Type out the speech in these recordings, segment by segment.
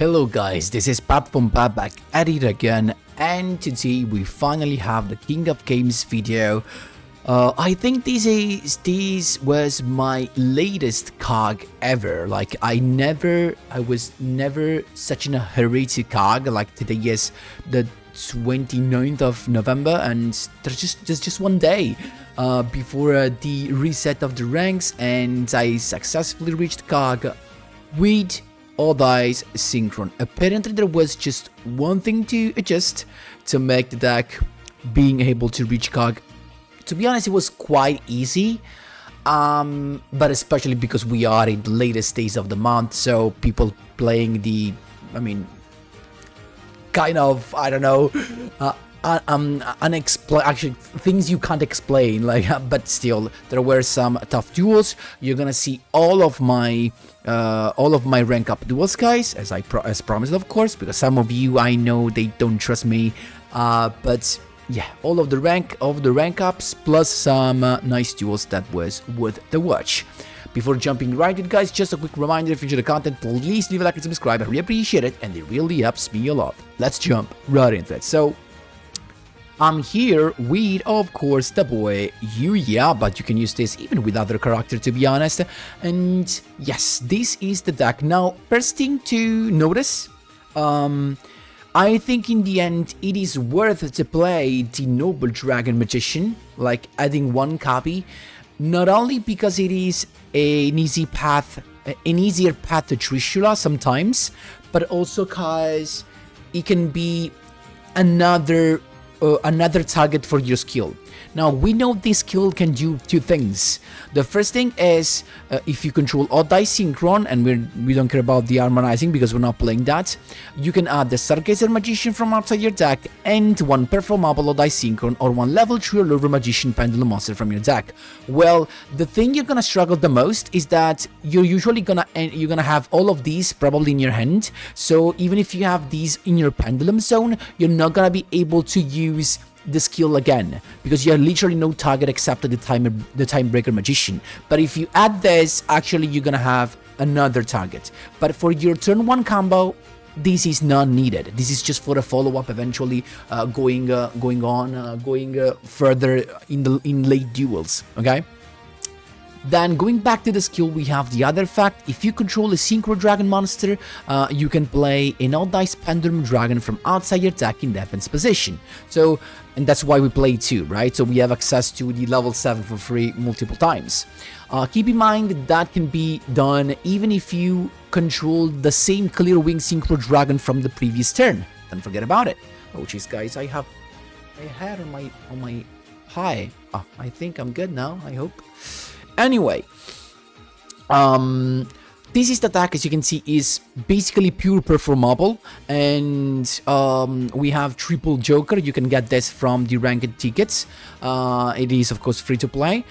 Hello guys, this is Pap from Pap back at it again, and today we finally have the King of Games video. I think this was my latest cog ever. Like I was never such in a hurry to cog. Like today is the 29th of November, and there's just one day before the reset of the ranks, and I successfully reached cog with all dice synchron. Apparently there was just one thing to adjust to make the deck being able to reach cog. To be honest, it was quite easy, but especially because we are in the latest days of the month, so people playing the, kind of, I don't know, actually things you can't explain, like, but still there were some tough duels. You're gonna see all of my rank up duels, guys, as promised, of course, because some of you, I know, they don't trust me, but yeah, all of the rank ups plus some nice duels that was worth the watch. Before jumping right in, guys, just a quick reminder: if you enjoy the content, please leave a like and subscribe. I really appreciate it, and it really helps me a lot. Let's jump right into it. So I'm here with, of course, the boy Yugioh, but you can use this even with other character, to be honest. And yes, this is the deck. Now, first thing to notice, I think in the end it is worth to play the Noble Dragon Magician, like adding one copy, not only because it is an easier path to Trishula sometimes, but also because it can be another target for your skill. Now, we know this skill can do two things. The first thing is, if you control odd dice synchron, and we don't care about the harmonizing because we're not playing that, you can add the Stargazer Magician from outside your deck and one performable odd dice synchron or one level 3 or lower Magician Pendulum monster from your deck. Well, the thing you're gonna struggle the most is that you're usually gonna have all of these probably in your hand. So even if you have these in your Pendulum zone, you're not gonna be able to use the skill again, because you have literally no target except the Timebreaker Magician. But if you add this, actually you're gonna have another target. But for your turn 1 combo, this is not needed. This is just for a follow-up eventually, going further in late duels. Okay. Then, going back to the skill, we have the other fact: if you control a Synchro Dragon monster, you can play an odd dice Pendulum Dragon from outside your deck in defense position. So, and that's why we play 2, right? So we have access to the level 7 for free multiple times. Keep in mind that can be done even if you control the same Clear Wing Synchro Dragon from the previous turn. Don't forget about it. Oh jeez, guys, I have a hair on my hi. Oh, I think I'm good now, I hope. Anyway, this is the deck, as you can see, is basically pure performable, and we have triple Joker. You can get this from the ranked tickets. It is, of course, free to play.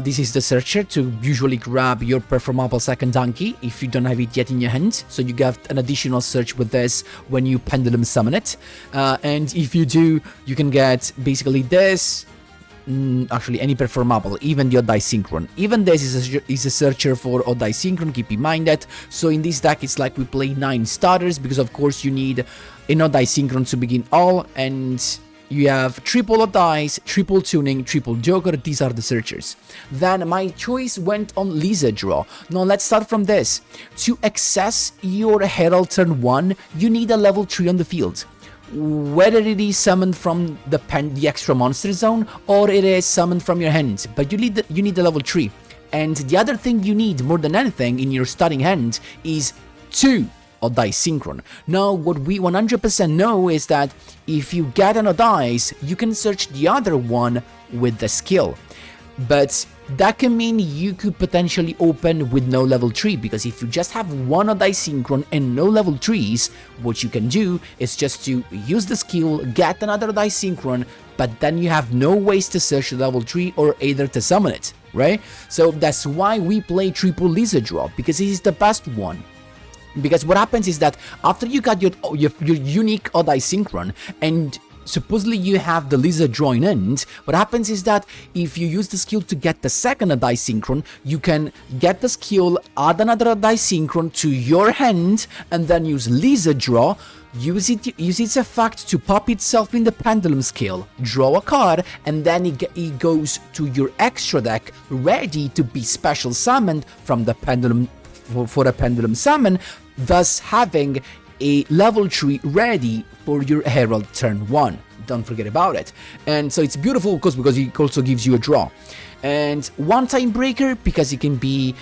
This is the searcher to usually grab your performable second donkey if you don't have it yet in your hand. So you get an additional search with this when you Pendulum summon it. And if you do, you can get basically this. Actually, any performable, even the odd dice synchron. Even this is a searcher for odd dice synchron, keep in mind that. So in this deck, it's like we play 9 starters, because of course you need an odd dice synchron to begin all, and you have triple odd dice, triple tuning, triple Joker. These are the searchers. Then my choice went on yugioh. Now let's start from this. To access your Herald turn 1, you need a level 3 on the field. Whether it is summoned from the extra monster zone or it is summoned from your hand, but you need the level 3. And the other thing you need more than anything in your starting hand is 2 odd dice synchron. Now, what we 100% know is that if you get an odd dice, you can search the other one with the skill. But that can mean you could potentially open with no level 3, because if you just have one odd dice synchron and no level 3s, what you can do is just to use the skill, get another odd dice synchron, but then you have no ways to search the level 3 or either to summon it, right? So that's why we play triple yugioh, because it is the best one. Because what happens is that after you got your unique odd dice synchron, and supposedly you have the lizard join end. What happens is that if you use the skill to get the second Adai Synchron, you can get the skill, add another Adai Synchron to your hand, and then use lizard draw, use its effect to pop itself in the pendulum skill, draw a card, and then it goes to your extra deck ready to be special summoned from the pendulum for a pendulum summon, thus having a level 3 ready for your Herald turn 1. Don't forget about it. And so it's beautiful, of course, because it also gives you a draw. And one time breaker because it can be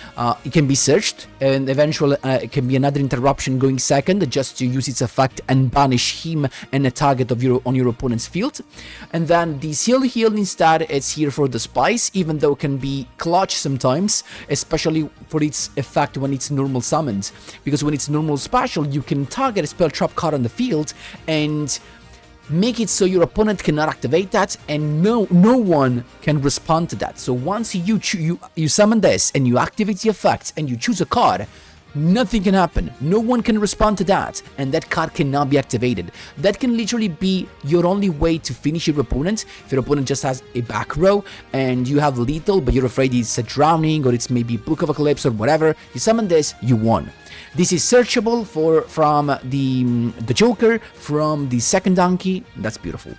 searched, and eventually it can be another interruption going second just to use its effect and banish him and a target of on your opponent's field. And then the heal instead, it's here for the spice, even though it can be clutch sometimes, especially for its effect when it's normal summoned, because when it's normal special you can target a spell trap card on the field and make it so your opponent cannot activate that, and no one can respond to that. So once you summon this and you activate the effect and you choose a card, nothing can happen. No one can respond to that, and that card cannot be activated. That can literally be your only way to finish your opponent. If your opponent just has a back row and you have lethal, but you're afraid it's a drowning or it's maybe Book of Eclipse or whatever, you summon this, you won. This is searchable from the Joker, from the second donkey. That's beautiful.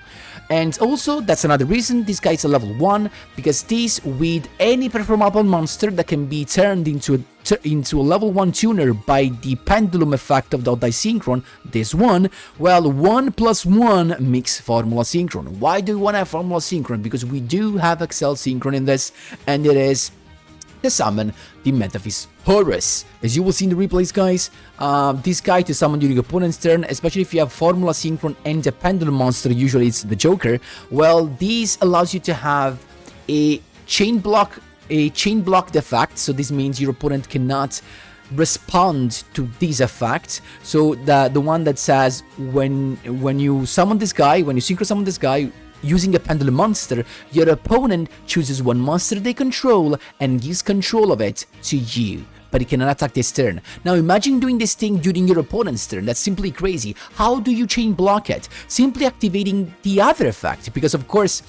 And also, that's another reason this guy is a level 1, because this, with any performable monster that can be turned into a level 1 tuner by the pendulum effect of the Adai Synchron, this one, well, 1 + 1 makes Formula Synchron. Why do we want to have Formula Synchron? Because we do have ACCEL Synchron in this, and it is to summon the Metaphys Horus. As you will see in the replays, guys, this guy to summon during opponent's turn, especially if you have Formula Synchron and a pendulum monster, usually it's the Joker, well, this allows you to have a chain block effect. So this means your opponent cannot respond to this effect. So the one that says when you summon this guy, when you synchro summon this guy using a pendulum monster, your opponent chooses one monster they control and gives control of it to you, but it cannot attack this turn. Now imagine doing this thing during your opponent's turn. That's simply crazy. How do you chain block it? Simply activating the other effect, because of course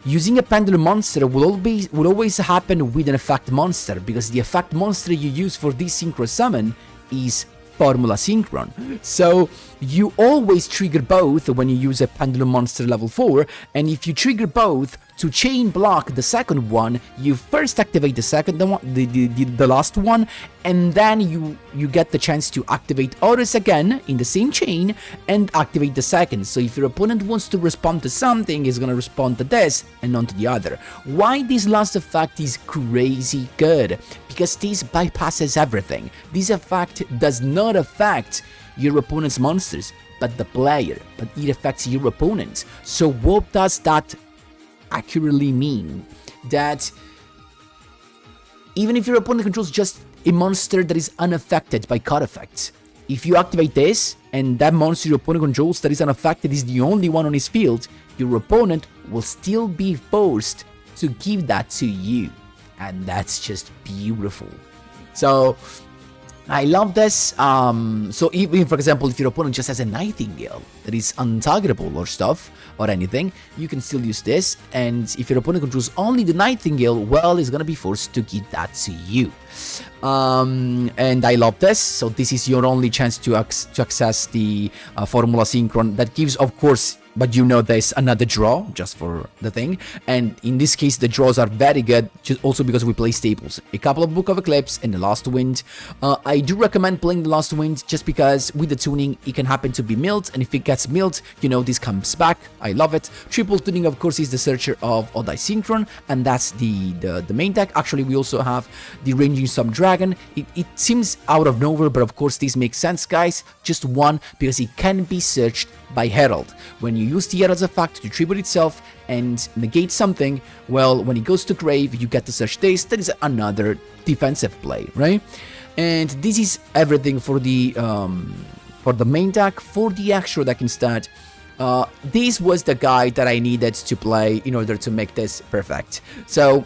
using a pendulum monster will always happen with an effect monster, because the effect monster you use for this synchro summon is Formula Synchron. So you always trigger both when you use a pendulum monster level 4, and if you trigger both to chain block the second one, you first activate the second one, the last one, and then you get the chance to activate Horus again in the same chain and activate the second. So if your opponent wants to respond to something, he's gonna respond to this and not to the other. Why this last effect is crazy good? Because this bypasses everything. This effect does not affect your opponent's monsters, but the player, but it affects your opponent. So what does that accurately mean? That even if your opponent controls just a monster that is unaffected by card effects, if you activate this and that monster your opponent controls that is unaffected is the only one on his field, your opponent will still be forced to give that to you, and that's just beautiful. So I love this. So even, for example, if your opponent just has a Nightingale that is untargetable or stuff or anything, you can still use this. And if your opponent controls only the Nightingale, well, he's gonna be forced to give that to you. And I love this. So this is your only chance to access the Formula Synchron. That gives, of course, but you know there's another draw just for the thing, and in this case the draws are very good also because we play staples, a couple of Book of Eclipse and the Last Wind. I do recommend playing the Last Wind just because with the tuning it can happen to be milled, and if it gets milled, you know, this comes back. I love it. Triple tuning, of course, is the Searcher of Adai Synchron, and that's the main deck. Actually, we also have the Ranging Sub-Dragon. It seems out of nowhere, but of course this makes sense, guys. Just one, because it can be searched by Herald. When you use the Herald's effect to tribute itself and negate something, well, when it goes to grave, you get to search this. That is another defensive play, right? And this is everything for the main deck. For the extra deck instead, this was the guide that I needed to play in order to make this perfect. So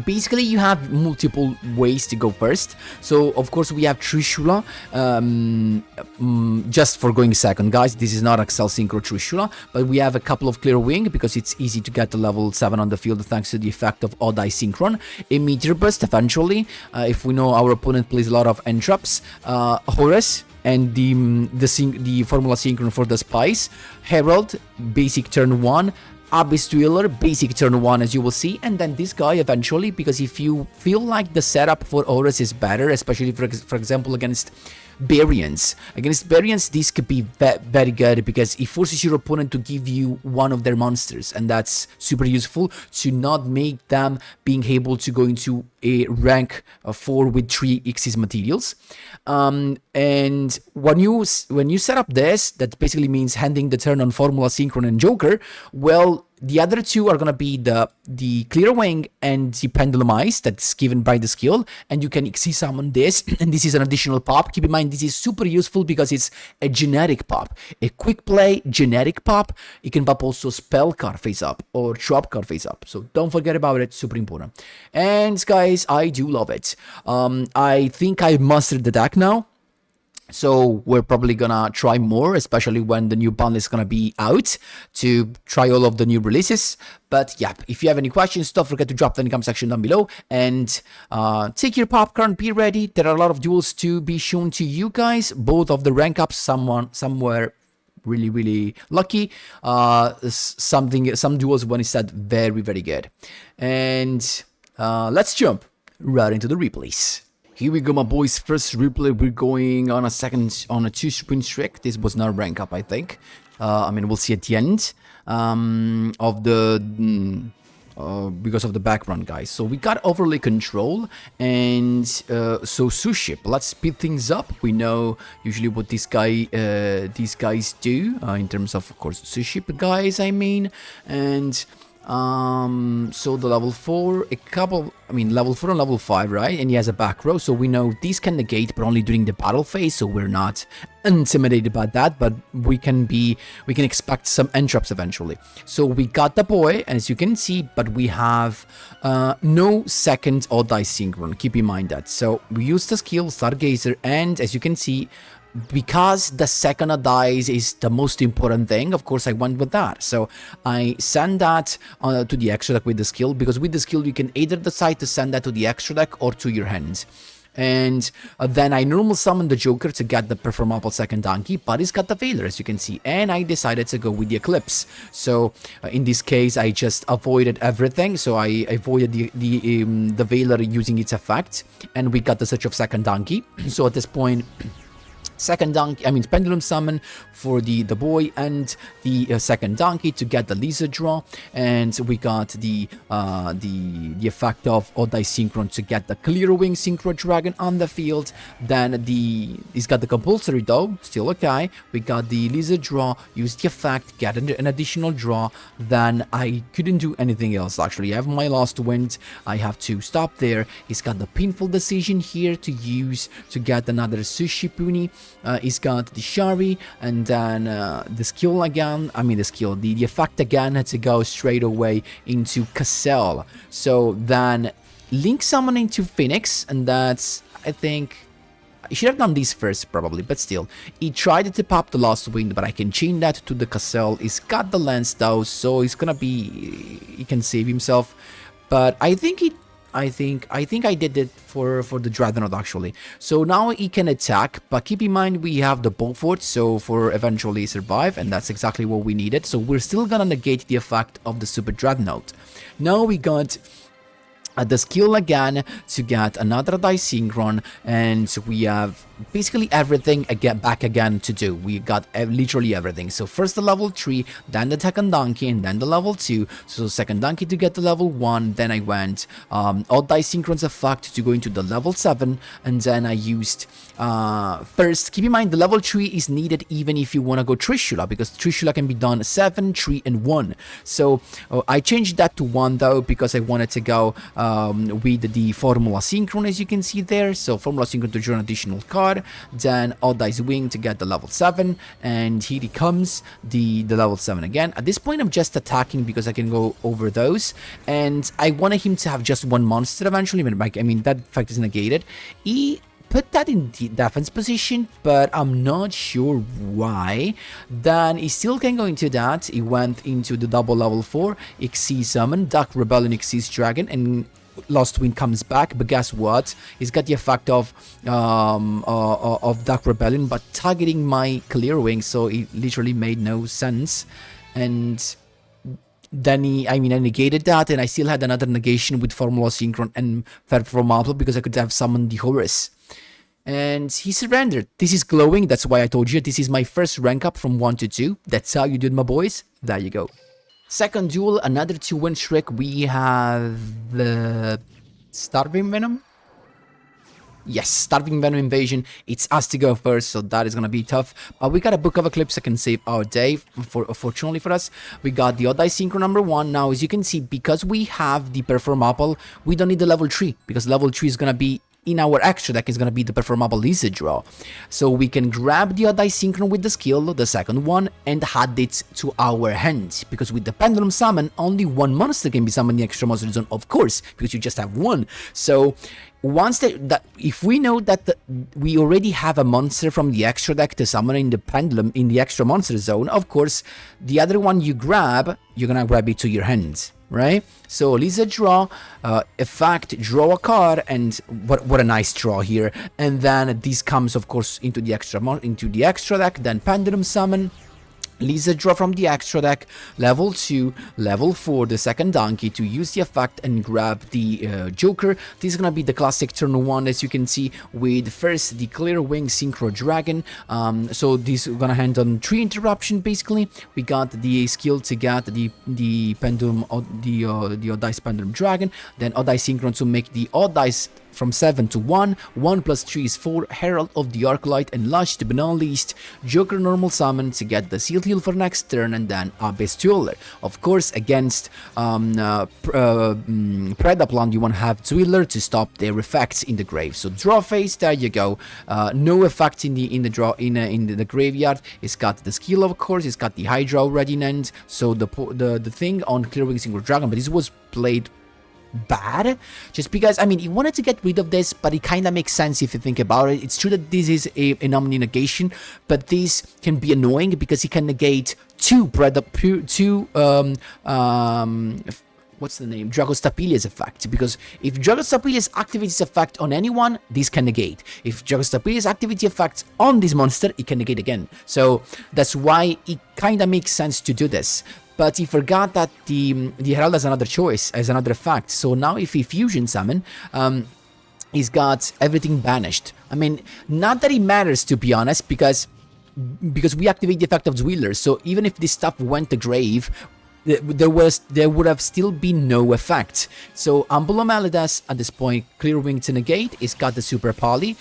Basically, you have multiple ways to go first. So, of course, we have Trishula, just for going second, guys. This is not ACCEL Synchro Trishula, but we have a couple of Clear Wing because it's easy to get to level 7 on the field thanks to the effect of Odd Eye Synchron. A Meteor Burst, eventually, if we know our opponent plays a lot of Entraps. Horus, and the Formula Synchron for the Spice. Herald, basic turn 1. Abyss Dweller, basic turn 1, as you will see, and then this guy eventually, because if you feel like the setup for Horus is better, especially for example against Barians. Against Barians, this could be very good because it forces your opponent to give you one of their monsters, and that's super useful to not make them being able to go into a rank 4 with 3 Xyz materials. And when you set up this, that basically means handing the turn on Formula Synchron and Joker. Well, the other two are gonna be the Clear Wing and the Pendulum Ice that's given by the skill, and you can Xyz summon this, and this is an additional pop. Keep in mind this is super useful because it's a generic pop, a quick play generic pop. It can pop also spell card face up or drop card face up, so don't forget about it. Super important. And guys, I do love it. I think I mastered the deck now. So we're probably gonna try more, especially when the new bundle is gonna be out, to try all of the new releases. But yeah, if you have any questions, don't forget to drop them in the comment section down below. And take your popcorn, be ready. There are a lot of duels to be shown to you guys, both of the rank ups, somewhere really lucky, some duels when it's said very good. And let's jump right into the replays. Here we go, my boys. First replay, we're going on a 2-spin streak. This was not rank up, I think. I mean, we'll see at the end of the because of the background, guys. So we got overlay control, and so Suship. Let's speed things up. We know usually what these guys do in terms of course, Suship guys. I mean, and. So the level 4, level 4 and level 5, right? And he has a back row, so we know these can negate, but only during the battle phase, so we're not intimidated by that, but we can expect some entraps eventually. So we got the boy, as you can see, but we have no second Odd Eye Synchron. Keep in mind that. So we use the skill Stargazer, and as you can see, because the second Odd Eyes is the most important thing, of course I went with that. So I send that to the extra deck with the skill, because with the skill you can either decide to send that to the extra deck or to your hand. And then I normal summon the Joker to get the performable second donkey, but he's got the Veiler, as you can see, and I decided to go with the Eclipse. So in this case I just avoided everything, so I avoided the Veiler using its effect, and we got the Search of Second Donkey. So at this point, second donkey, Pendulum Summon for the boy and the second donkey to get the Lizard draw, and we got the effect of Odd Eye Synchron to get the Clear Wing Synchro Dragon on the field. Then he's got the compulsory though, still okay. We got the Lizard draw, use the effect, get an additional draw. Then I couldn't do anything else actually. I have my last wind, I have to stop there. He's got the Painful Decision here to use to get another Sushi Puni. He's got the Shari, and then the skill again, the effect again had to go straight away into ACCEL. So then Link summoning to Phoenix, and that's, I think, I should have done this first probably, but still. He tried to pop the Lost Wind, but I can chain that to the ACCEL. He's got the Lance though, so he's gonna be, he can save himself. But I think I did it for the Dreadnought actually. So now he can attack, but keep in mind we have the Beaufort, so for eventually survive, and that's exactly what we needed. So we're still gonna negate the effect of the Super Dreadnought. Now we got the skill again to get another Odd Eye Synchron, and we have basically everything back again to do. We got literally everything. So first the level 3, then the second donkey, and then the level 2. So second donkey to get the level 1, then I went Odd Eye Synchron's effect to go into the level 7, and then I used first, keep in mind the level 3 is needed even if you want to go Trishula, because Trishula can be done 7, 3, and 1. So I changed that to 1 though, because I wanted to go with the Formula Synchro, as you can see there. So Formula Synchro to draw an additional card, then Odd Dice Wing to get the level 7, and here he comes, the level 7 again. At this point I'm just attacking because I can go over those, and I wanted him to have just one monster eventually, but I mean that fact is negated. He put that in the defense position, but I'm not sure why. Then he still can go into that. He went into the double level 4 Xyz summon, Dark Rebellion Xyz Dragon, and Lost Wind comes back. But guess what? He's got the effect of Dark Rebellion, but targeting my Clear Wing, so it literally made no sense. And then I negated that, and I still had another negation with Formula Synchron and Performable because I could have summoned the Horus. And he surrendered. This is glowing, that's why I told you this is my first rank up from 1 to 2. That's how you do it, my boys. There you go. Second duel, another 2-win streak. We have the Starving Venom. Yes, Starving Venom Invasion. It's us to go first, so that is gonna be tough. But we got a Book of Eclipse that can save our day, fortunately for us. We got the Odd Dice Synchro number 1. Now, as you can see, because we have the Perform Apple, we don't need the level 3, because level 3 is gonna be in our extra deck, is going to be the Performable Lizard Draw. So we can grab the Odd Dice Synchro with the skill, the second one, and add it to our hand. Because with the Pendulum Summon, only one monster can be summoned in the extra monster zone, of course, because you just have one. So once if we know that we already have a monster from the extra deck to summon in the Pendulum, in the extra monster zone, of course, the other one you grab, you're going to grab it to your hand. Right, so Lizard Draw, effect, draw a card, and what a nice draw here. And then this comes, of course, into the extra deck. Then Pendulum Summon, Lizard Draw from the extra deck, level 2, level 4, the second donkey to use the effect and grab the Joker. This is gonna be the classic turn 1, as you can see, with first the Clear Wing Synchro Dragon. So this is gonna hand on 3 interruption basically. We got the skill to get the Pendulum, the Odd Dice Pendulum Dragon, then Odd Dice Synchro to make the Odd Dice from 7 to 1, 1 plus 3 is 4, Herald of the Arclight, and Lush to be unleashed, Joker normal summon to get the Sealed Heal for next turn, and then Abyss Dueler. Of course, against Predaplan, you want to have Dueler to stop their effects in the grave. So draw phase, there you go. No effect in the graveyard. It's got the skill, of course. It's got the Hydra already in end. So the thing on Clear Wing Synchro Dragon, but this was played bad, just because, I mean, he wanted to get rid of this, but it kind of makes sense if you think about it. It's true that this is an Omni negation, but this can be annoying because he can negate what's the name? Dragostapilia's effect, because if Dragostapilia's activates effect on anyone, this can negate. If Dragostapilia's activity effects on this monster, it can negate again. So that's why it kind of makes sense to do this. But he forgot that the Herald has another choice, as another effect. So now if he Fusion Summon, he's got everything banished. I mean, not that it matters, to be honest, because we activate the effect of Dweller. So even if this stuff went to grave, there would have still been no effect. So Ambulomelidas at this point, Clear Wing to negate. It's got the Super Poly.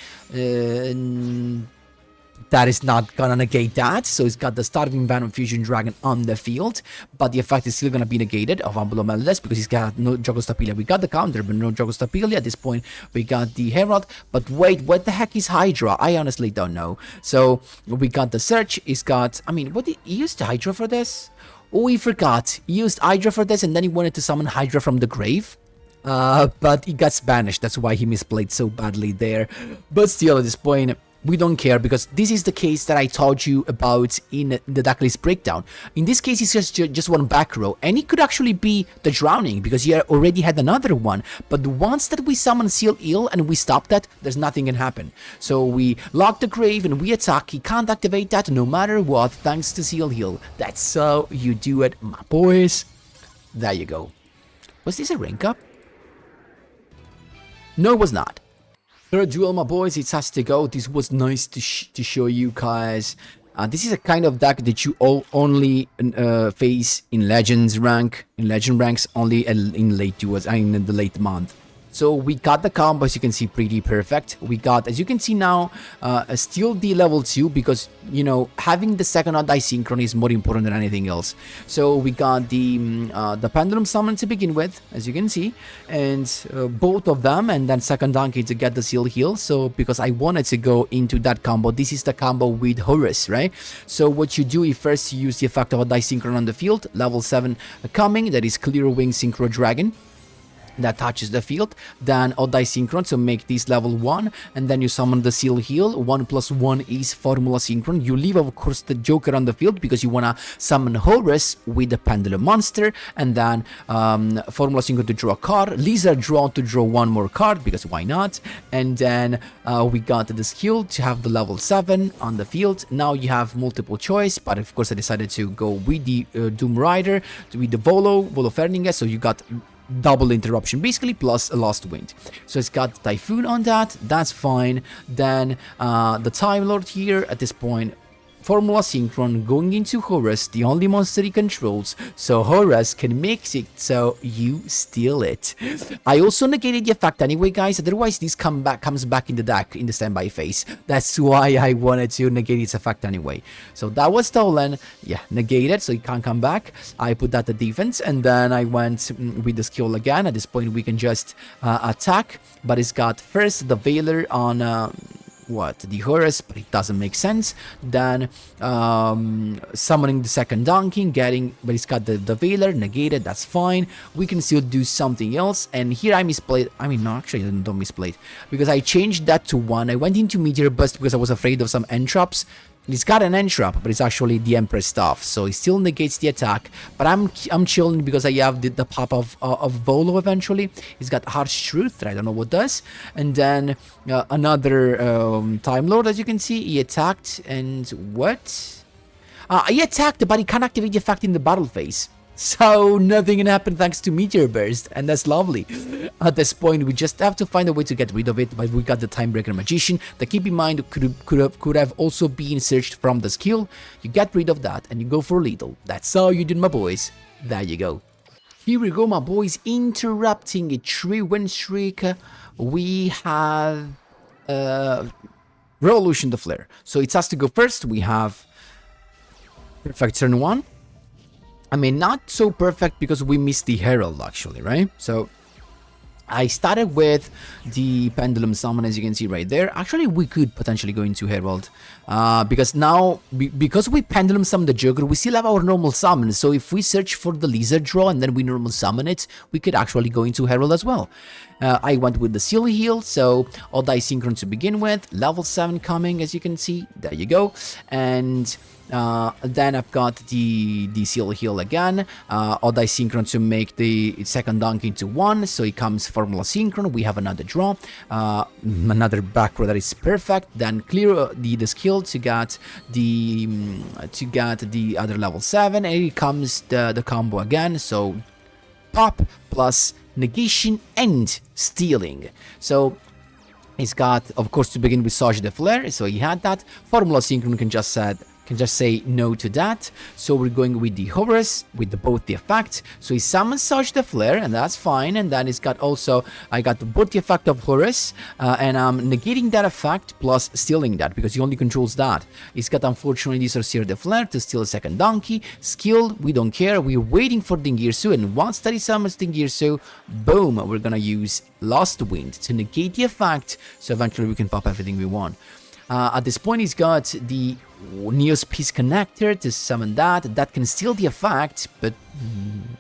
That is not gonna negate that, so it's got the Starving Venom Fusion Dragon on the field, but the effect is still gonna be negated of Ambulomelidas because he's got no Dragostapilia. We got the counter, but no Dragostapilia. At this point, we got the Herald, but wait, what the heck is Hydra? I honestly don't know. So we got the Search. He's got, I mean, what did he use Hydra for this? Oh, he forgot. He used Hydra for this, and then he wanted to summon Hydra from the grave. But he got banished. That's why he misplayed so badly there. But still, at this point, we don't care, because this is the case that I told you about in the deck list breakdown. In this case, it's just one back row, and it could actually be the Drowning, because he already had another one. But once that we summon Seal Heal and we stop that, there's nothing can happen. So we lock the grave and we attack. He can't activate that no matter what, thanks to Seal Heal. That's how you do it, my boys. There you go. Was this a rank up? No, it was not. Third duel, my boys, it has to go. This was nice to show you guys. This is a kind of deck that you only face in Legends rank, in Legend ranks, only in late duels, in the late month. So we got the combo, as you can see, pretty perfect. We got, as you can see now, still the level 2, because, you know, having the second odd die synchron is more important than anything else. So we got the pendulum summon to begin with, as you can see, and both of them, and then second donkey to get the seal heal. So because I wanted to go into that combo, this is the combo with Horus, right? So what you do is first you use the effect of a die synchron on the field, level 7 coming, that is Clear Wing Synchro Dragon. That touches the field, then odd die synchron to make this level 1, and then you summon the seal heal. 1+1 is formula synchron. You leave, of course, the Joker on the field because you wanna summon Horus with the pendulum monster, and then formula synchron to draw a card, lizard draw to draw one more card because why not? And then we got the skill to have the level 7 on the field. Now you have multiple choice, but of course I decided to go with the Doom Rider, with the Volo Fernandez, so you got double interruption basically plus a lost wind. So it's got Typhoon on that, that's fine. Then the Time Lord here at this point, formula synchron going into Horus, the only monster he controls, so Horus can mix it so you steal it. I also negated the effect anyway, guys, otherwise this comes back in the deck in the standby phase. That's why I wanted to negate its effect anyway. So that was stolen, yeah, negated, so it can't come back. I put that to defense, and then I went with the skill again. At this point we can just attack, but it's got first the Veiler on the Horus, but it doesn't make sense. Then summoning the second donkey, but it's got the Veiler negated, that's fine. We can still do something else, and here I misplayed. I mean, no, actually I don't misplayed, because I changed that to 1. I went into Meteor Burst because I was afraid of some entraps. It's got an entrap, but it's actually the Empress stuff, so it still negates the attack. But I'm chilling because I have the pop of Volo eventually. It's got Harsh Truth that I don't know what does. And then another Time Lord, as you can see, he attacked, and what? He attacked, but he can't activate the effect in the battle phase. So nothing can happen thanks to Meteor Burst, and that's lovely. At this point, we just have to find a way to get rid of it, but we got the Timebreaker Magician that, keep in mind, could have also been searched from the skill. You get rid of that, and you go for lethal. That's how you did, my boys. There you go. Here we go, my boys, interrupting a 3-win streak. We have Revolution the Flare. So it has to go first. We have perfect turn 1. I mean, not so perfect because we missed the Herald, actually, right? So I started with the Pendulum Summon, as you can see right there. Actually, we could potentially go into Herald, because now, because we Pendulum Summon the Joker, we still have our normal summon. So if we search for the Lizard draw and then we normal summon it, we could actually go into Herald as well. I went with the Seal Heal, so all die synchron to begin with, level 7 coming, as you can see, there you go. And then I've got the Seal Heal again, all die synchron to make the second donkey into 1, so it comes formula synchron. We have another draw, another back row that is perfect. Then clear the skill to get the other level 7, and it comes the combo again, so pop plus negation and stealing. So he's got, of course, to begin with Sage the Flare, so he had that. Formula synchron can just say no to that. So we're going with the Horus with both the effect. So he summons Sage the Flare, and that's fine. And then it's got also, I got both the effect of Horus, and I'm negating that effect plus stealing that because he only controls that. He's got, unfortunately, the Sorcerer the Flare to steal a second donkey. Skill, we don't care. We're waiting for Dingirsu, and once that he summons Dingirsu, boom, we're gonna use Lost Wind to negate the effect. So eventually we can pop everything we want. At this point, he's got the Neos Peace Connector to summon that can steal the effect, but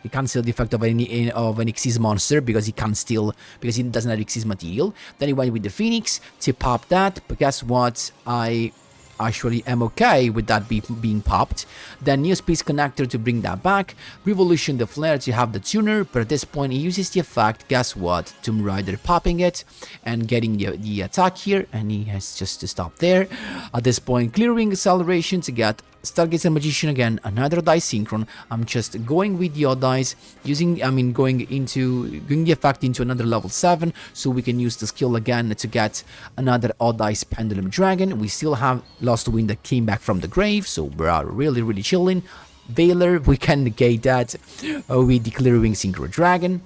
he can't steal the effect of any Xyz monster because he can't steal, because he doesn't have Xyz material. Then he went with the Phoenix to pop that, but guess what? I actually am okay with that being popped. Then Neos Peace Connector to bring that back. Revolution the Flare to have the tuner, but at this point he uses the effect. Guess what? Tomb Raider popping it and getting the attack here, and he has just to stop there. At this point, clearing acceleration to get Stargazer Magician again, another die synchron. I'm just going with the odd dice, going the effect into another level 7, so we can use the skill again to get another odd dice Pendulum Dragon. We still have Lost Wind that came back from the grave, so we are really chilling. Veiler, we can negate that with the Clearing Synchro Dragon.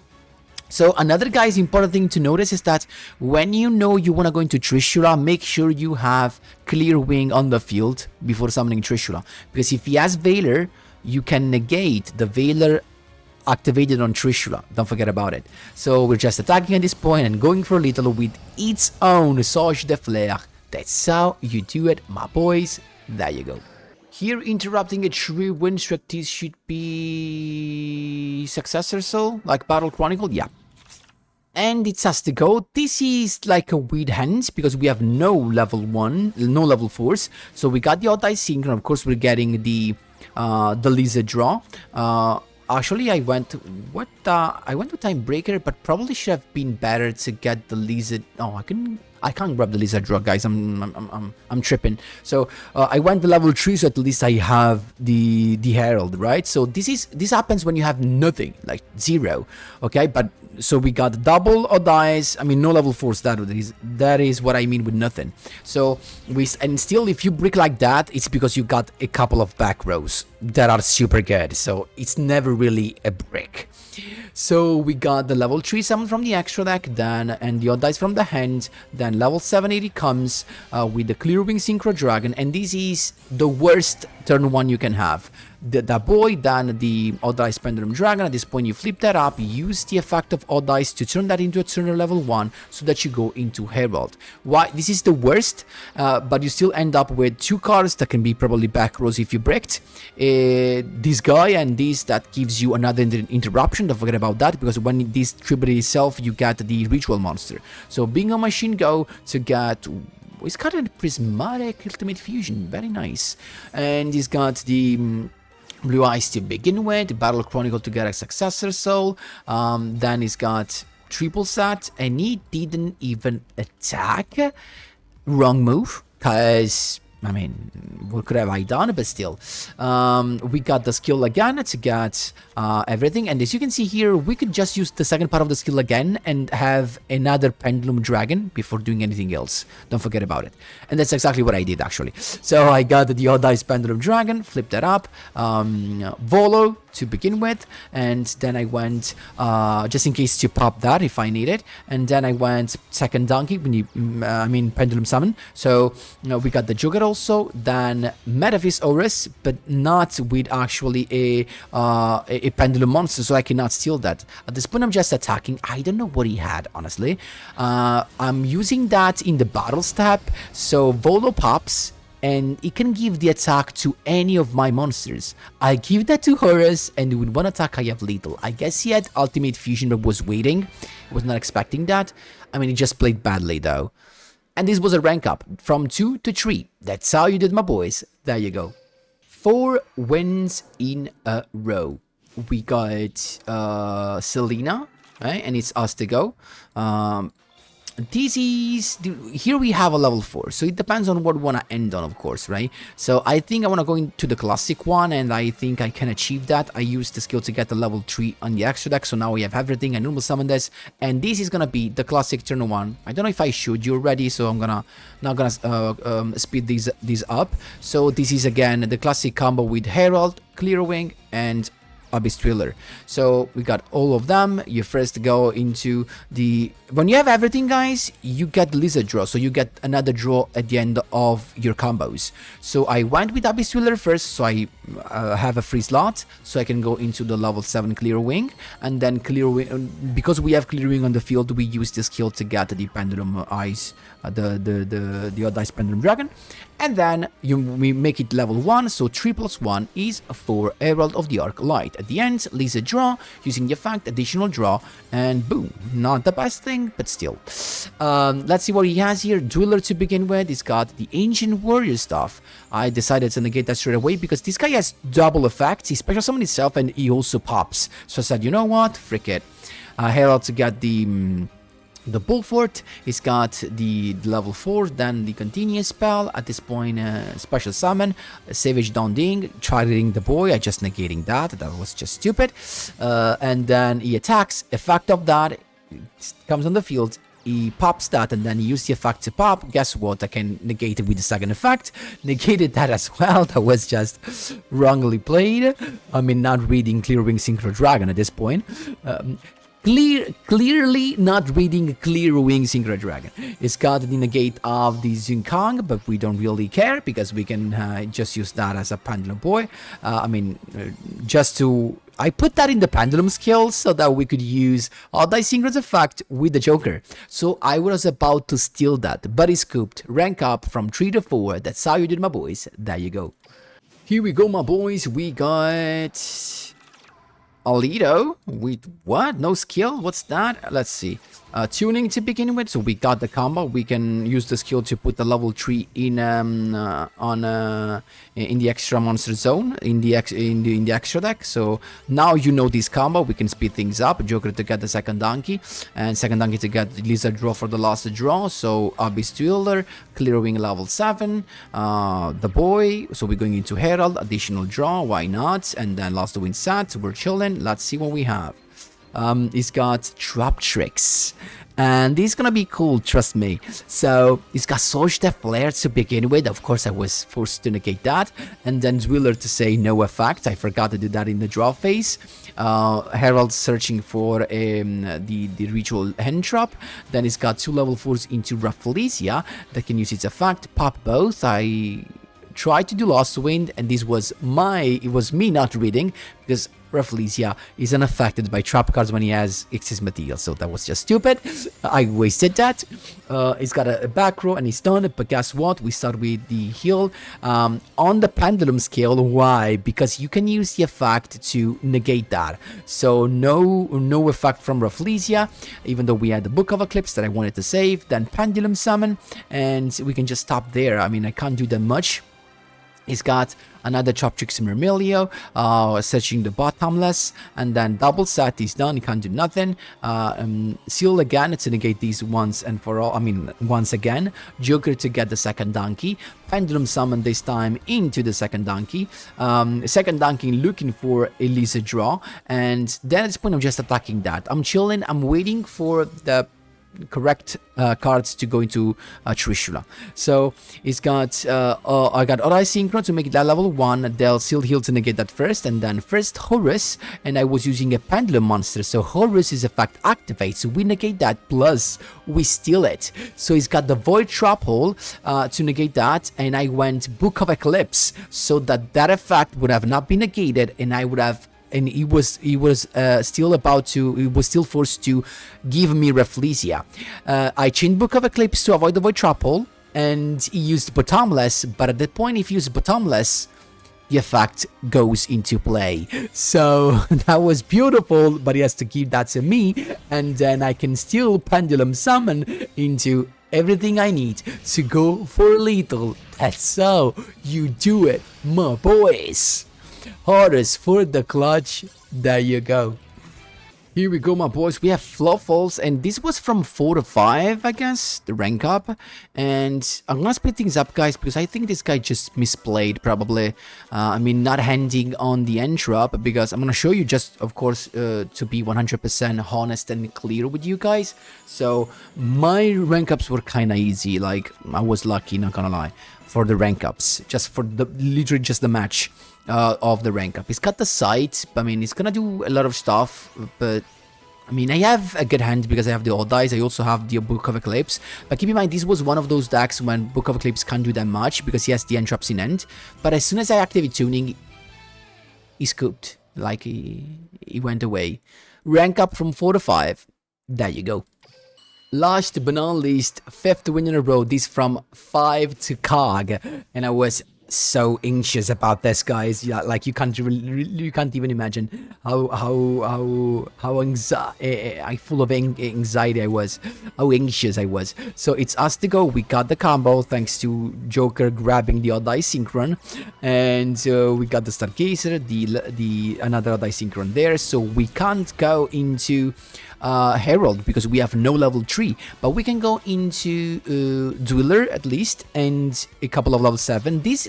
So another, guys, important thing to notice is that when you know you want to go into Trishula, make sure you have Clear Wing on the field before summoning Trishula. Because if he has Veiler, you can negate the Veiler activated on Trishula. Don't forget about it. So we're just attacking at this point and going for a little with its own Sage de Flare. That's how you do it, my boys. There you go. Here, interrupting a 3-win streak, this should be Successor Soul, like Battle Chronicle, yeah. And it has to go. This is like a weird hand because we have no level 1, no level 4s. So we got the Odd Eye Synchro, of course we're getting the Lizard draw. Actually, I went to Time Breaker, but probably should have been better to get the Lizard. Oh, I can't grab the Lizard draw, guys. I'm tripping. So I went to level 3, so at least I have the Herald, right? So this happens when you have nothing, like 0. Okay, but so we got double Odd Eyes. I mean, no level 4s. That is what I mean with nothing. So and still, if you brick like that, it's because you got a couple of back rows that are super good. So it's never really a brick. So we got the level 3 summon from the extra deck, then and the Odd Eyes from the hand. Then level 780 comes with the Clear Wing Synchro Dragon, and this is the worst turn 1 you can have. That boy, then the Odd Eyes Pendulum Dragon. At this point, you flip that up, use the effect of Odd Eyes to turn that into a turner level 1 so that you go into Herald. Why? This is the worst, but you still end up with 2 cards that can be probably back rows if you bricked. This guy and this that gives you another interruption. Don't forget about that, because when this tributed itself, you get the Ritual Monster. So being a Machine Go to get... It's got a Prismatic Ultimate Fusion, very nice. And he's got the... Blue Eyes to begin with, Battle Chronicle to get a Successor Soul, then he's got Triple Set, and he didn't even attack. Wrong move, because, I mean, what could have I done, but still. We got the skill again to get everything, and as you can see here, we could just use the second part of the skill again and have another Pendulum Dragon before doing anything else. Don't forget about it. And that's exactly what I did, actually. So I got the Odd Eyes Pendulum Dragon, flipped that up, Volo to begin with, and then I went, just in case to pop that if I need it, and then I went second Donkey, Pendulum Summon. So, we got the Jugger also, then Metaphys Aurus, but not with actually a Pendulum Monster, so I cannot steal that. At this point, I'm just attacking. I don't know what he had, honestly. I'm using that in the battle step, so Volo pops, and it can give the attack to any of my monsters. I give that to Horus, and with one attack I have lethal. I guess he had Ultimate Fusion but was waiting. I was not expecting that. I mean, he just played badly though. And this was a rank up from 2 to 3. That's how you did, my boys. There you go. 4 wins in a row. We got Selena, right? And it's us to go. This is... Here we have a level 4, so it depends on what we want to end on, of course, right? So I think I want to go into the classic one, and I think I can achieve that. I used the skill to get the level 3 on the extra deck, so now we have everything. I normal summon this, and this is gonna be the classic turn 1. I don't know if I showed you already, so I'm not gonna speed these up. So this is again the classic combo with Herald, Clear Wing, and Abyss Thriller. So we got all of them. You first go into the... When you have everything, guys, you get the Lizard draw. So you get another draw at the end of your combos. So I went with Abyss Thriller first, so I have a free slot, so I can go into the level 7 Clear Wing. And then Clear Wing, because we have Clear Wing on the field, we use the skill to get the Pendulum Eyes, the Odd Eyes Pendulum Dragon. And then we make it level 1, so 3+1 is 4 Herald of the Arc Light. At the end, Lizard draw, using the effect, additional draw, and boom. Not the best thing, but still. Let's see what he has here. Dueler to begin with. He's got the Ancient Warrior stuff. I decided to negate that straight away because this guy has double effects. He special summons himself and he also pops. So I said, you know what? Frick it. Herald to get the Bullfort. He's got the level 4, then the continuous spell. At this point, special summon, Savage Donding, targeting the boy. I just negating that. That was just stupid. And then he attacks. Effect of that, it comes on the field. He pops that and then he used the effect to pop. Guess what? I can negate it with the second effect. Negated that as well. That was just wrongly played. I mean, not reading Clear Wing Synchro Dragon at this point. Clearly not reading Clear Wing Synchro Dragon. It's got the negate of the Zunkong, but we don't really care because we can just use that as a Pendulum Boy. Just to... I put that in the Pendulum skill so that we could use Odd Eye Synchro's effect with the Joker. So I was about to steal that, but he scooped. Rank up from 3 to 4. That's how you did, my boys. There you go. Here we go, my boys. We got... Alito? What? No skill? What's that? Let's see. Tuning to begin with, so we got the combo. We can use the skill to put the level 3 in in the extra monster zone in the extra deck. So now you know this combo. We can speed things up. Joker to get the second donkey, and second donkey to get Lizard draw for the last draw. So Abyss Dueler, Clearing level 7, the boy. So we're going into Herald, additional draw. Why not? And then last win set. We're chilling. Let's see what we have. He's got Trap Tricks, and this is gonna be cool, trust me. So he's got Surge the Flare to begin with. Of course I was forced to negate that, and then Dweller to say no effect. I forgot to do that in the draw phase. Herald searching for the ritual hand trap. Then he's got 2 level 4s into Rafflesia that can use its effect. Pop both. I tried to do Lost Wind, and this was it was me not reading, because Rafflesia is unaffected by trap cards when he has excess material, so that was just stupid. I wasted that. He's got a back row and he's done it, but guess what? We start with the heal on the Pendulum scale. Why? Because you can use the effect to negate that. So no effect from Rafflesia, even though we had the Book of Eclipse that I wanted to save. Then Pendulum Summon, and we can just stop there. I mean, I can't do that much. He's got another Trap Tricks Myrmilio, searching the bottomless, and then double set, he's done, he can't do nothing. Seal again to negate these once and for all, once again. Joker to get the second donkey. Pendulum Summon this time into the second donkey. Second donkey looking for a Lizard draw, and then at this point I'm just attacking that. I'm chilling, I'm waiting for the correct cards to go into Trishula. So it's got I got Odd Eye Synchro to make it that level 1. They'll Seal Heal to negate that first, and then first Horus, and I was using a Pendulum monster, so Horus's effect activates, so we negate that, plus we steal it. So he's got the Void Trap Hole to negate that, and I went Book of Eclipse, so that effect would have not been negated, and I would have... And he was still forced to give me Rafflesia. I chained Book of Eclipse to avoid the Void Trap Hole, and he used Bottomless, but at that point if you use Bottomless, the effect goes into play. So that was beautiful, but he has to give that to me, and then I can still Pendulum Summon into everything I need to go for lethal. That's how you do it, my boys. Horus for the clutch. There you go. Here we go, my boys. We have Fluffles, and this was from 4 to 5, I guess, the rank up. And I'm gonna split things up, guys, because I think this guy just misplayed, probably. Not handing on the entrap, because I'm gonna show you just, of course, to be 100% honest and clear with you guys. So my rank ups were kind of easy. Like, I was lucky, not gonna lie, for the rank ups, just for literally just the match of the rank up. He's got the sight. He's gonna do a lot of stuff, but I have a good hand because I have the Odd Eyes. I also have the Book of Eclipse, but keep in mind this was one of those decks when Book of Eclipse can't do that much because he has the entraps in end. But as soon as I activate tuning, he scooped, like he went away. Rank up from 4 to 5. There you go. Last but not least, 5th win in a row. This from 5 to Cog, and I was so anxious about this, guys. Yeah, like you can't even imagine how full of anxiety I was, how anxious I was. So it's us to go. We got the combo thanks to Joker grabbing the Odd Eye Synchron, and we got the Stargazer, the another Odd Eye Synchron there. So we can't go into Herald because we have no level 3, but we can go into Dueler at least, and a couple of level 7. These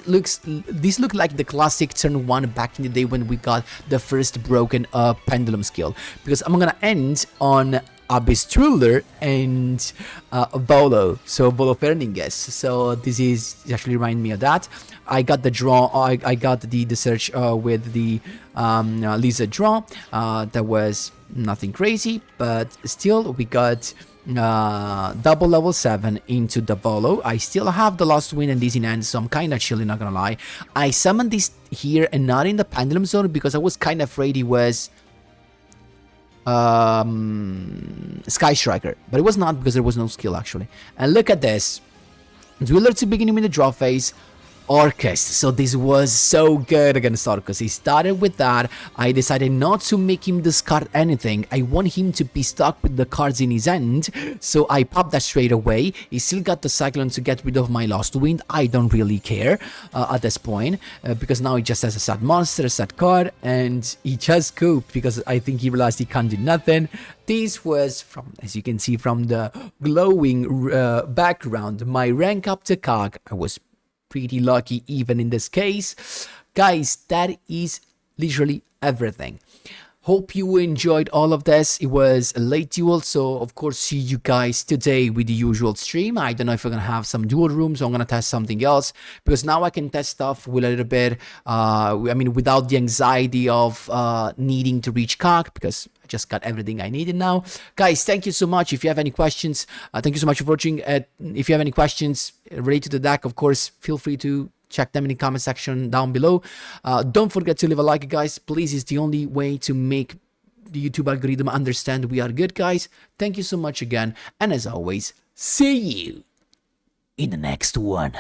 look like the classic turn 1 back in the day when we got the first broken Pendulum skill, because I'm gonna end on Abyss Thriller and Volo, so Volo Fernandez. So this is actually remind me of that. I got the draw. I got the search with the Lisa draw. That was nothing crazy, but still we got double level 7 into the Volo. I still have the Lost Wind and Dizzy Hand, so I'm kind of chilling, not gonna lie. I summoned this here and not in the Pendulum Zone because I was kind of afraid he was Sky Striker, but it was not because there was no skill actually. And look at this, Dueler to beginning with the draw phase, Orcust. So this was so good against Orcust. He started with that. I decided not to make him discard anything. I want him to be stuck with the cards in his hand, so I popped that straight away. He still got the Cyclone to get rid of my Lost Wind. I don't really care at this point, because now he just has a sad monster, a sad card, and he just cooped because I think he realized he can't do nothing. This was, from, as you can see from the glowing background, my rank up to COG. I was pretty lucky even in this case. Guys, that is literally everything. Hope you enjoyed all of this. It was a late duel, so of course see you guys today with the usual stream. I don't know if we're gonna have some duel rooms or I'm gonna test something else, because now I can test stuff with a little bit I mean, without the anxiety of needing to reach COG, because I just got everything I needed now. Guys, thank you so much. If you have any questions, thank you so much for watching. If you have any questions related to the deck, of course, feel free to check them in the comment section down below. Don't forget to leave a like, guys. Please, it's the only way to make the YouTube algorithm understand we are good, guys. Thank you so much again. And as always, see you in the next one.